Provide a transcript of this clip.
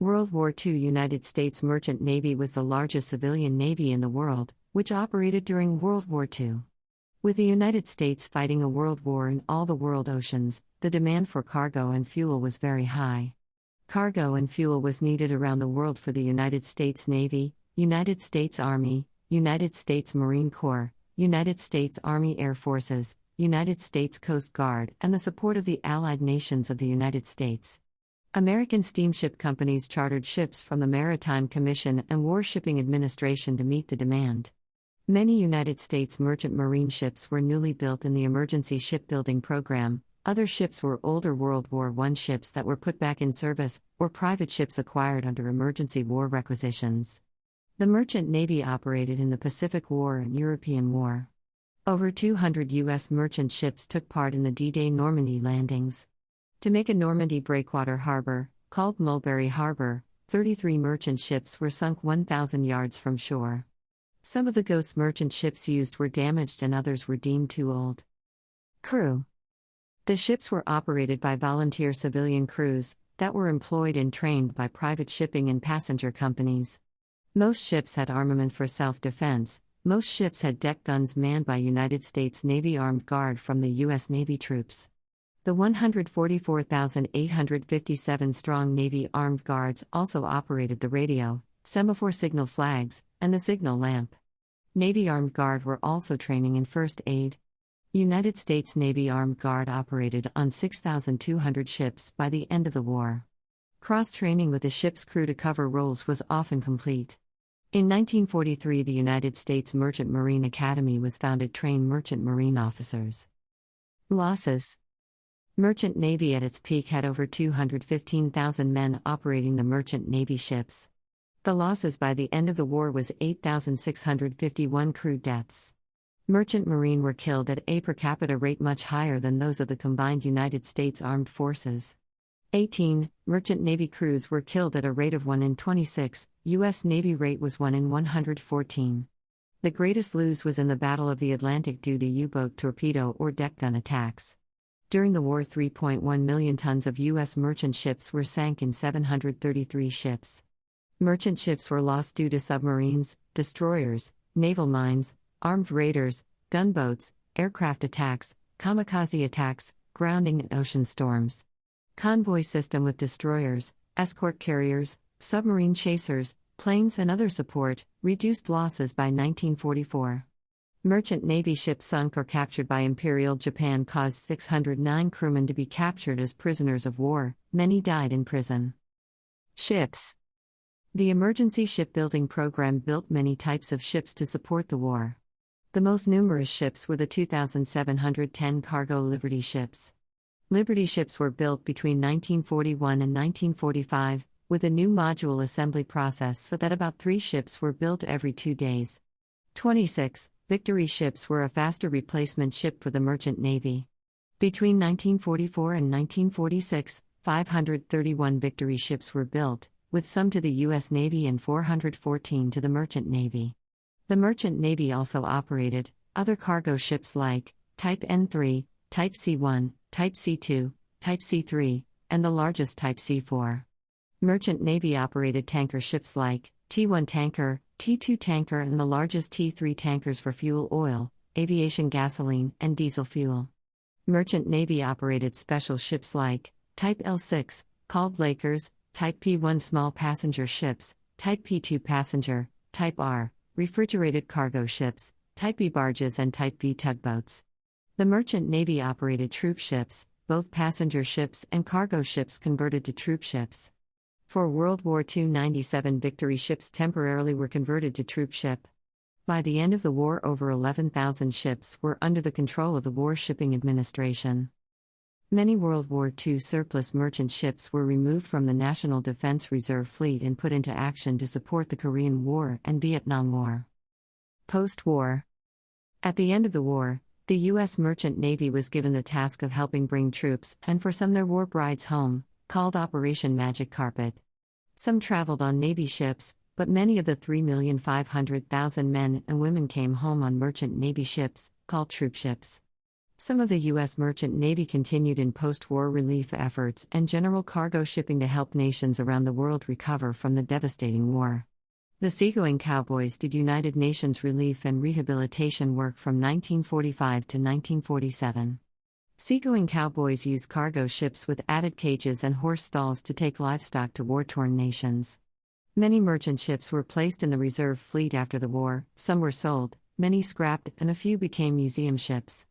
World War II United States Merchant Navy was the largest civilian navy in the world, which operated during World War II. With the United States fighting a world war in all the world oceans, the demand for cargo and fuel was very high. Cargo and fuel was needed around the world for the United States Navy, United States Army, United States Marine Corps, United States Army Air Forces, United States Coast Guard, and the support of the Allied nations of the United States. American steamship companies chartered ships from the Maritime Commission and War Shipping Administration to meet the demand. Many United States merchant marine ships were newly built in the Emergency Shipbuilding Program. Other ships were older World War I ships that were put back in service, or private ships acquired under emergency war requisitions. The Merchant Navy operated in the Pacific War and European War. Over 200 U.S. merchant ships took part in the D-Day Normandy landings. To make a Normandy breakwater harbor, called Mulberry Harbor, 33 merchant ships were sunk 1,000 yards from shore. Some of the ghost merchant ships used were damaged and others were deemed too old. Crew. The ships were operated by volunteer civilian crews that were employed and trained by private shipping and passenger companies. Most ships had armament for self-defense. Most ships had deck guns manned by United States Navy Armed Guard from the U.S. Navy troops. The 144,857-strong Navy Armed Guards also operated the radio, semaphore signal flags, and the signal lamp. Navy Armed Guard were also training in first aid. United States Navy Armed Guard operated on 6,200 ships by the end of the war. Cross-training with the ship's crew to cover roles was often complete. In 1943, the United States Merchant Marine Academy was founded to train merchant marine officers. Losses. Merchant Navy at its peak had over 215,000 men operating the Merchant Navy ships. The losses by the end of the war was 8,651 crew deaths. Merchant Marine were killed at a per capita rate much higher than those of the combined United States Armed Forces. 18. Merchant Navy crews were killed at a rate of 1 in 26, U.S. Navy rate was 1 in 114. The greatest lose was in the Battle of the Atlantic due to U-boat torpedo or deck gun attacks. During the war, 3.1 million tons of U.S. merchant ships were sank in 733 ships. Merchant ships were lost due to submarines, destroyers, naval mines, armed raiders, gunboats, aircraft attacks, kamikaze attacks, grounding and ocean storms. Convoy system with destroyers, escort carriers, submarine chasers, planes and other support, reduced losses by 1944. Merchant Navy ships sunk or captured by Imperial Japan caused 609 crewmen to be captured as prisoners of war, many died in prison. Ships. The Emergency Shipbuilding Program built many types of ships to support the war. The most numerous ships were the 2,710 cargo Liberty ships. Liberty ships were built between 1941 and 1945, with a new module assembly process so that about 3 ships were built every 2 days. 26. Victory ships were a faster replacement ship for the Merchant Navy. Between 1944 and 1946, 531 Victory ships were built, with some to the U.S. Navy and 414 to the Merchant Navy. The Merchant Navy also operated other cargo ships like Type N3, Type C1, Type C2, Type C3, and the largest Type C4. Merchant Navy operated tanker ships like T1 tanker, T2 tanker, and the largest T3 tankers for fuel oil, aviation gasoline, and diesel fuel. Merchant Navy operated special ships like Type L6, called Lakers, Type P1 small passenger ships, Type P2 passenger, Type R, refrigerated cargo ships, Type B barges, and Type V tugboats. The Merchant Navy operated troop ships, both passenger ships and cargo ships converted to troop ships. For World War II, 97 Victory ships temporarily were converted to troop ship. By the end of the war, over 11,000 ships were under the control of the War Shipping Administration. Many World War II surplus merchant ships were removed from the National Defense Reserve Fleet and put into action to support the Korean War and Vietnam War. Post-war. At the end of the war, the U.S. Merchant Navy was given the task of helping bring troops, and for some their war brides, home, called Operation Magic Carpet. Some traveled on Navy ships, but many of the 3,500,000 men and women came home on Merchant Navy ships, called troop ships. Some of the U.S. merchant navy continued in post-war relief efforts and general cargo shipping to help nations around the world recover from the devastating war. The Seagoing Cowboys did United Nations relief and rehabilitation work from 1945 to 1947. Seagoing Cowboys used cargo ships with added cages and horse stalls to take livestock to war-torn nations. Many merchant ships were placed in the reserve fleet after the war, some were sold, many scrapped, and a few became museum ships.